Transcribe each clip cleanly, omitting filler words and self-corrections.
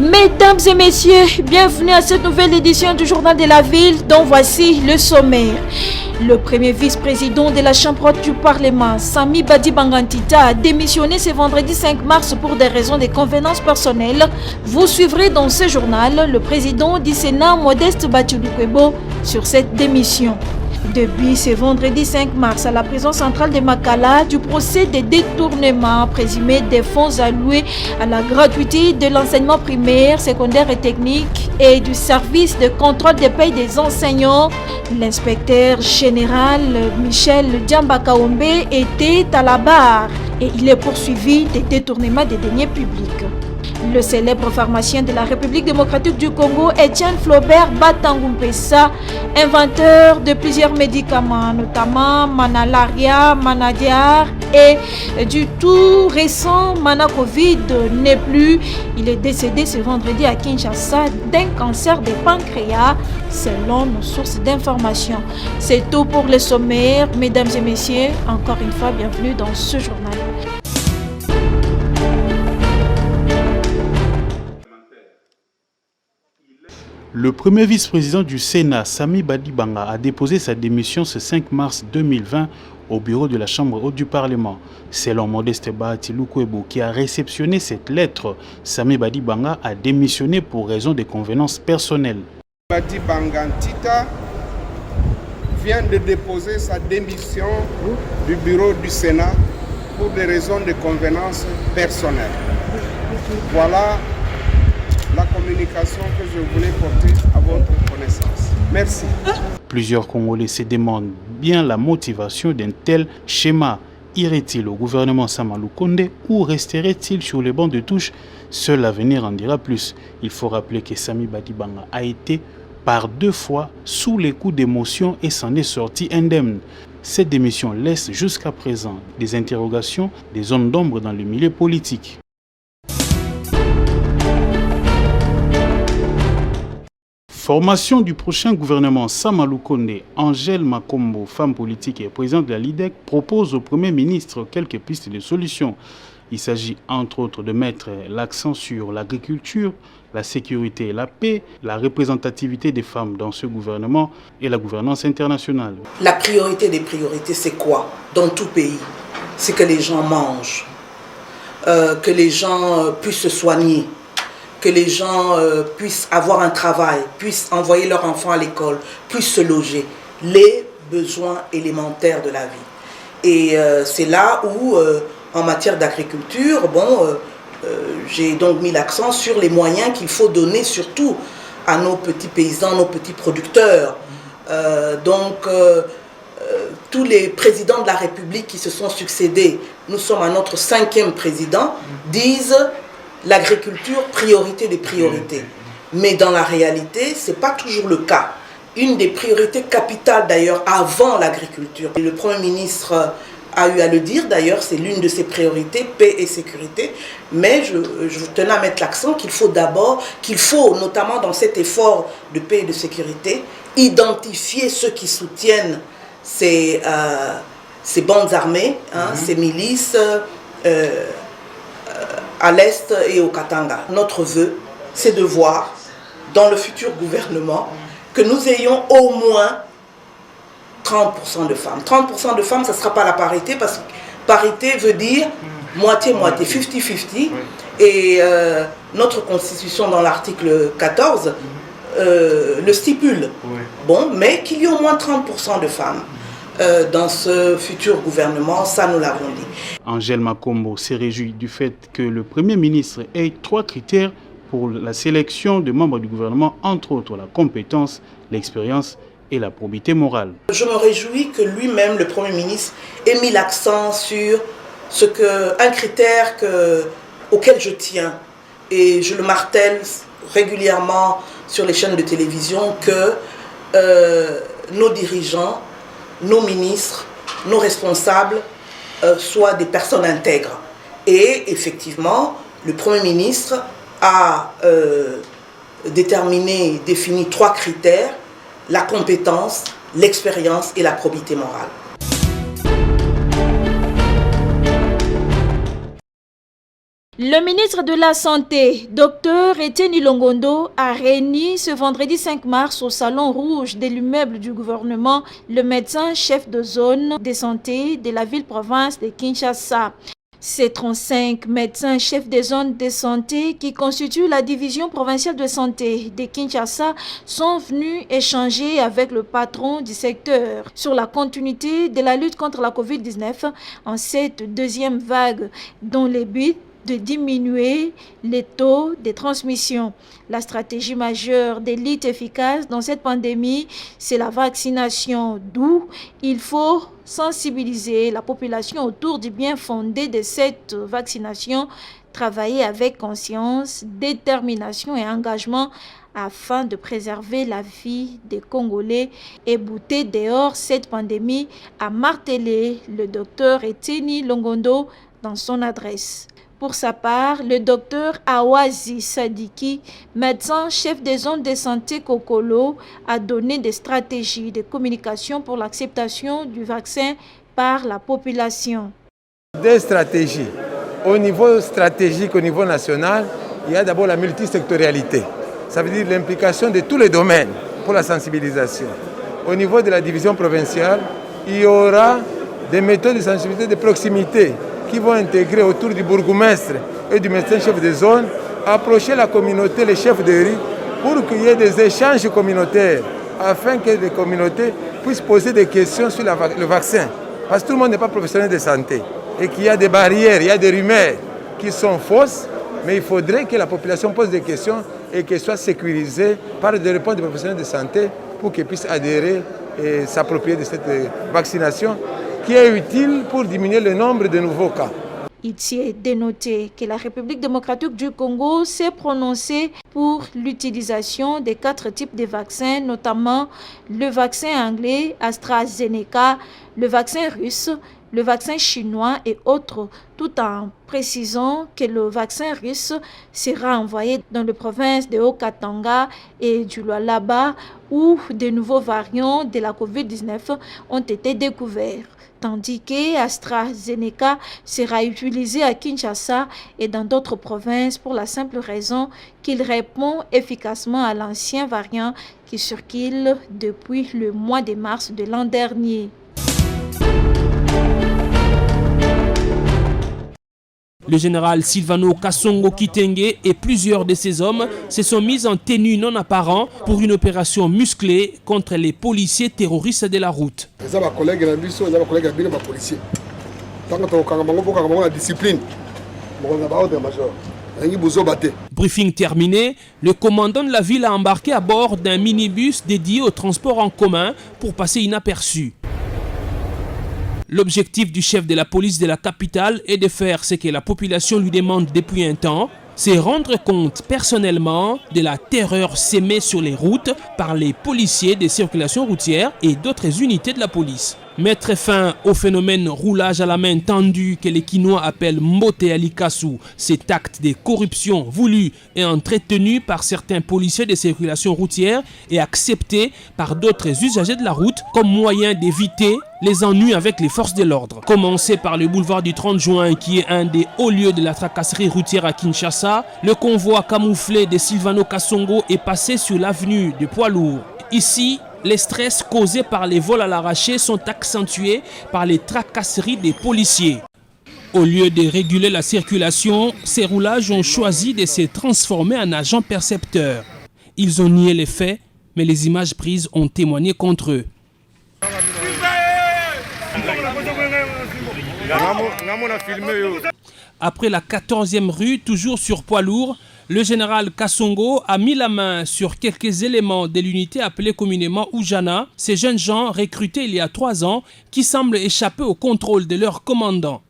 Mesdames et messieurs, bienvenue à cette nouvelle édition du Journal de la Ville dont voici le sommaire. Le premier vice-président de la Chambre haute du Parlement, Sami Badi Bangantita, a démissionné ce vendredi 5 mars pour des raisons de convenance personnelles. Vous suivrez dans ce journal le président du Sénat, Modeste Batulukwebo, sur cette démission. Depuis ce vendredi 5 mars à la prison centrale de Makala, du procès de détournement présumé des fonds alloués à la gratuité de l'enseignement primaire, secondaire et technique et du service de contrôle des payes des enseignants, l'inspecteur général Michel Diambakaombe était à la barre et il est poursuivi des détournements des deniers publics. Le célèbre pharmacien de la République démocratique du Congo, Etienne Flaubert Batangumpesa, inventeur de plusieurs médicaments, notamment Manalaria, Manadiar et du tout récent Manacovid, n'est plus. Il est décédé ce vendredi à Kinshasa d'un cancer du pancréas, selon nos sources d'information. C'est tout pour le sommaire. Mesdames et messieurs, encore une fois, bienvenue dans ce journal. Le premier vice-président du Sénat, Sami Badi Banga, a déposé sa démission ce 5 mars 2020 au bureau de la Chambre haute du Parlement. Selon Modeste Batulukwebo, qui a réceptionné cette lettre, Sami Badi Banga a démissionné pour raison de convenances personnelles. Badi Bangantita vient de déposer sa démission du bureau du Sénat pour des raisons de convenances personnelles. Voilà la communication que je voulais porter à votre connaissance. Merci. Plusieurs Congolais se demandent bien la motivation d'un tel schéma. Irait-il au gouvernement Sama Lukonde ou resterait-il sur les bancs de touche? Seul l'avenir en dira plus. Il faut rappeler que Sami Badi Banga a été par 2 fois sous les coups d'émotion et s'en est sorti indemne. Cette démission laisse jusqu'à présent des interrogations, des zones d'ombre dans le milieu politique. Formation du prochain gouvernement Sama Lukonde, Angèle Makombo, femme politique et présidente de la LIDEC, propose au Premier ministre quelques pistes de solutions. Il s'agit entre autres de mettre l'accent sur l'agriculture, la sécurité et la paix, la représentativité des femmes dans ce gouvernement et la gouvernance internationale. La priorité des priorités, c'est quoi dans tout pays? C'est que les gens mangent, que les gens puissent se soigner, que les gens puissent avoir un travail, puissent envoyer leurs enfants à l'école, puissent se loger. Les besoins élémentaires de la vie. Et c'est là où, en matière d'agriculture, j'ai donc mis l'accent sur les moyens qu'il faut donner surtout à nos petits paysans, nos petits producteurs. Tous les présidents de la République qui se sont succédés, nous sommes à notre 5e président, disent l'agriculture, priorité des priorités. Mais dans la réalité, ce n'est pas toujours le cas. Une des priorités capitales d'ailleurs avant l'agriculture, et le Premier ministre a eu à le dire d'ailleurs, c'est l'une de ses priorités, paix et sécurité, mais je tenais à mettre l'accent qu'il faut notamment dans cet effort de paix et de sécurité, identifier ceux qui soutiennent ces bandes armées, ces milices, à l'Est et au Katanga. Notre vœu, c'est de voir dans le futur gouvernement que nous ayons au moins 30% de femmes. 30% de femmes, ça ne sera pas la parité, parce que parité veut dire moitié-moitié, 50-50. Et notre constitution dans l'article 14 le stipule. Mais qu'il y ait au moins 30% de femmes. Dans ce futur gouvernement, ça nous l'avons dit. Angèle Makombo s'est réjouie du fait que le Premier ministre ait 3 critères pour la sélection de membres du gouvernement, entre autres la compétence, l'expérience et la probité morale. Je me réjouis que lui-même, le Premier ministre, ait mis l'accent sur un critère auquel je tiens. Et je le martèle régulièrement sur les chaînes de télévision, que nos dirigeants, nos ministres, nos responsables soient des personnes intègres. Et effectivement, le Premier ministre a défini 3 critères: la compétence, l'expérience et la probité morale. Le ministre de la Santé, Dr Etienne Longondo, a réuni ce vendredi 5 mars au Salon Rouge de l'immeuble du gouvernement le médecin chef de zone de santé de la ville-province de Kinshasa. Ces 35 médecins chefs des zones de santé qui constituent la division provinciale de santé de Kinshasa sont venus échanger avec le patron du secteur sur la continuité de la lutte contre la COVID-19 en cette deuxième vague, dont le but de diminuer les taux de transmission. La stratégie majeure de lutte efficace dans cette pandémie, c'est la vaccination, d'où il faut sensibiliser la population autour du bien fondé de cette vaccination, travailler avec conscience, détermination et engagement afin de préserver la vie des Congolais et bouter dehors cette pandémie, a martelé le docteur Etienne Longondo dans son adresse. Pour sa part, le docteur Awazi Sadiki, médecin chef des zones de santé Kokolo, a donné des stratégies de communication pour l'acceptation du vaccin par la population. Des stratégies. Au niveau stratégique, au niveau national, il y a d'abord la multisectorialité. Ça veut dire l'implication de tous les domaines pour la sensibilisation. Au niveau de la division provinciale, il y aura des méthodes de sensibilisation de proximité qui vont intégrer autour du bourgmestre et du médecin chef de zone, approcher la communauté, les chefs de rue, pour qu'il y ait des échanges communautaires, afin que les communautés puissent poser des questions sur le vaccin. Parce que tout le monde n'est pas professionnel de santé et qu'il y a des barrières, il y a des rumeurs qui sont fausses, mais il faudrait que la population pose des questions et qu'elle soit sécurisée par des réponses des professionnels de santé pour qu'ils puissent adhérer et s'approprier de cette vaccination qui est utile pour diminuer le nombre de nouveaux cas. Il est dénoté que la République démocratique du Congo s'est prononcée pour l'utilisation des 4 types de vaccins, notamment le vaccin anglais AstraZeneca, le vaccin russe, le vaccin chinois et autres, tout en précisant que le vaccin russe sera envoyé dans les provinces de Haut-Katanga et du Lualaba où de nouveaux variants de la COVID-19 ont été découverts. Tandis que AstraZeneca sera utilisé à Kinshasa et dans d'autres provinces pour la simple raison qu'il répond efficacement à l'ancien variant qui circule depuis le mois de mars de l'an dernier. Le général Silvano Kasongo Kitenge et plusieurs de ses hommes se sont mis en tenue non apparent pour une opération musclée contre les policiers terroristes de la route. Briefing terminé, le commandant de la ville a embarqué à bord d'un minibus dédié au transport en commun pour passer inaperçu. L'objectif du chef de la police de la capitale est de faire ce que la population lui demande depuis un temps, c'est rendre compte personnellement de la terreur sémée sur les routes par les policiers des circulations routières et d'autres unités de la police. Mettre fin au phénomène roulage à la main tendue que les Kinois appellent Mbote Alikasu, cet acte de corruption voulu et entretenu par certains policiers des circulations routières et accepté par d'autres usagers de la route comme moyen d'éviter les ennuis avec les forces de l'ordre. Commencé par le boulevard du 30 juin qui est un des hauts lieux de la tracasserie routière à Kinshasa, le convoi camouflé de Silvano Kasongo est passé sur l'avenue de Poids-Lourds. Ici, les stress causés par les vols à l'arraché sont accentués par les tracasseries des policiers. Au lieu de réguler la circulation, ces roulages ont choisi de se transformer en agents percepteurs. Ils ont nié les faits, mais les images prises ont témoigné contre eux. Après la 14e rue, toujours sur Poids-Lourds, le général Kasongo a mis la main sur quelques éléments de l'unité appelée communément Oujana, ces jeunes gens recrutés il y a 3 ans qui semblent échapper au contrôle de leur commandant.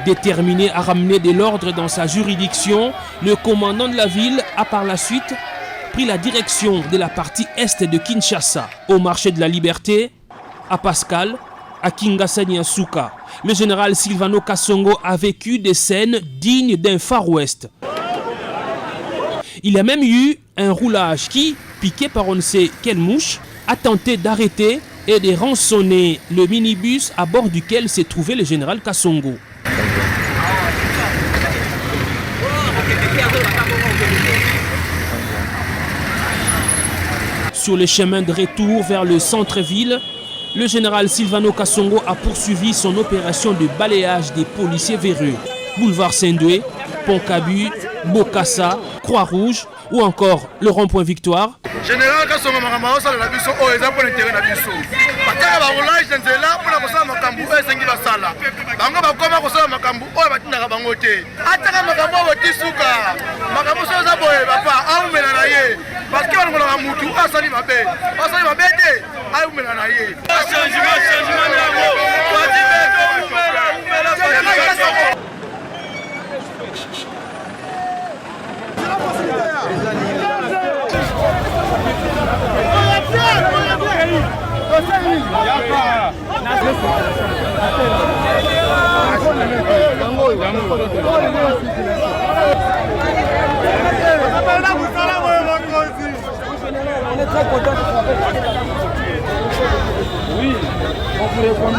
Déterminé à ramener de l'ordre dans sa juridiction, le commandant de la ville a par la suite pris la direction de la partie est de Kinshasa, au marché de la Liberté, à Pascal, à Kinshasa Nyasuka. Le général Silvano Kasongo a vécu des scènes dignes d'un Far West. Il y a même eu un roulage qui, piqué par on ne sait quelle mouche, a tenté d'arrêter et de rançonner le minibus à bord duquel s'est trouvé le général Kasongo. Sur le chemin de retour vers le centre-ville, le général Silvano Kasongo a poursuivi son opération de balayage des policiers véreux. Boulevard Saint-Doué, Pont-Cabu, Bokassa, Croix-Rouge ou encore le rond-point Victoire. Général Kasongo makambo sala la biso o eza pour l'intérêt na biso. Bataka ba roulage nzela pour la kosala makambo esengi basala. Bango bakoma kosala makambo o batindaka bango te. Ataka makambo botisuka. Makambo so za boye papa aumela na ye. Parce que on a mutu asali mabe. Asali mabe te aumela na ye. Changement na go. Wadi beto umela. On est très content de travailler. Oui, on vous répond.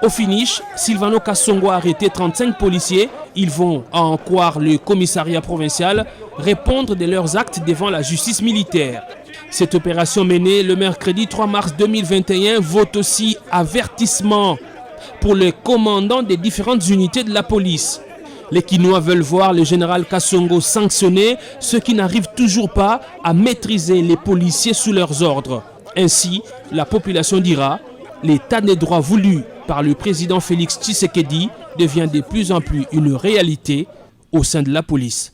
Au finish, Silvano Kasongo a arrêté 35 policiers. Ils vont, à en croire le commissariat provincial, répondre de leurs actes devant la justice militaire. Cette opération menée le mercredi 3 mars 2021 vaut aussi avertissement pour les commandants des différentes unités de la police. Les Kinois veulent voir le général Kasongo sanctionner ceux qui n'arrivent toujours pas à maîtriser les policiers sous leurs ordres. Ainsi, la population dira, l'état des droits voulu par le président Félix Tshisekedi devient de plus en plus une réalité au sein de la police.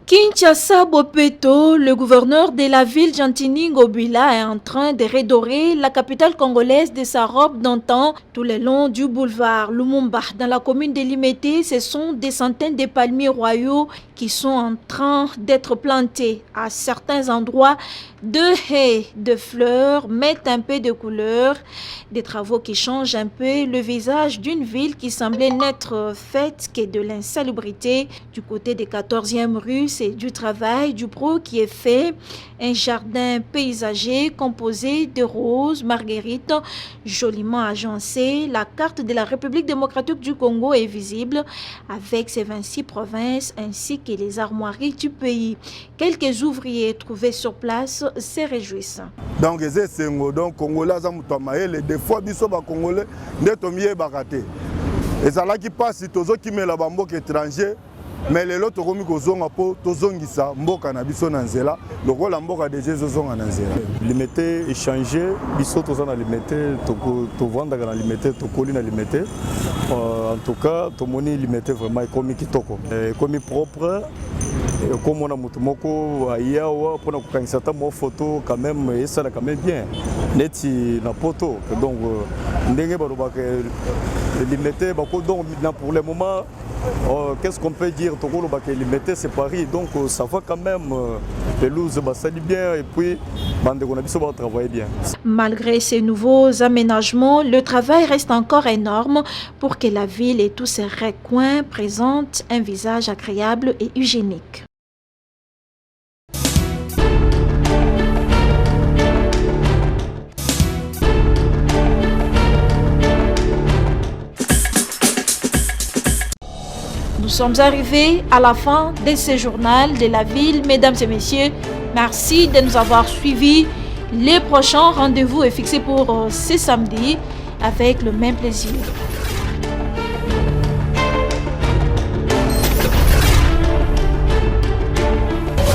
Kinshasa Bopeto, le gouverneur de la ville Jantini Ngobila est en train de redorer la capitale congolaise de sa robe d'antan tout le long du boulevard Lumumba. Dans la commune de Limete, ce sont des centaines de palmiers royaux qui sont en train d'être plantés. À certains endroits, 2 haies de fleurs mettent un peu de couleur, des travaux qui changent un peu le visage d'une ville qui semblait n'être faite que de l'insalubrité. Du côté des 14e rue, c'est du travail, du pro qui est fait. Un jardin paysager composé de roses, marguerites, joliment agencé. La carte de la République démocratique du Congo est visible avec ses 26 provinces ainsi que les armoiries du pays. Quelques ouvriers trouvés sur place se réjouissent. Donc, c'est donc Congolais, des fois, ils sont Congolais, des tomiers baratés. Et ça là qui passe, tous qui met la bamboque étranger. Mais les autres ont mis au zonga po tozongisa mboka na biso na nzela lokola mboka déjà zonga na nzela limité échanger biso tozana limité to vendre na limité to koli na limité en tout cas to moni limité vraiment comme kitoko comme propre comme on a mutu moko ayawa pour na kukanisa ta mo photo quand même et ça quand même bien neti na poto donc ndenge ba limité ba ko donc pour le moment qu'est-ce qu'on peut dire? C'est Paris, donc ça va quand même. Pelouse, ça dit bien et puis on va travailler bien. Malgré ces nouveaux aménagements, le travail reste encore énorme pour que la ville et tous ses recoins présentent un visage agréable et hygiénique. Nous sommes arrivés à la fin de ce journal de la ville. Mesdames et messieurs, merci de nous avoir suivis. Le prochain rendez-vous est fixé pour ce samedi avec le même plaisir.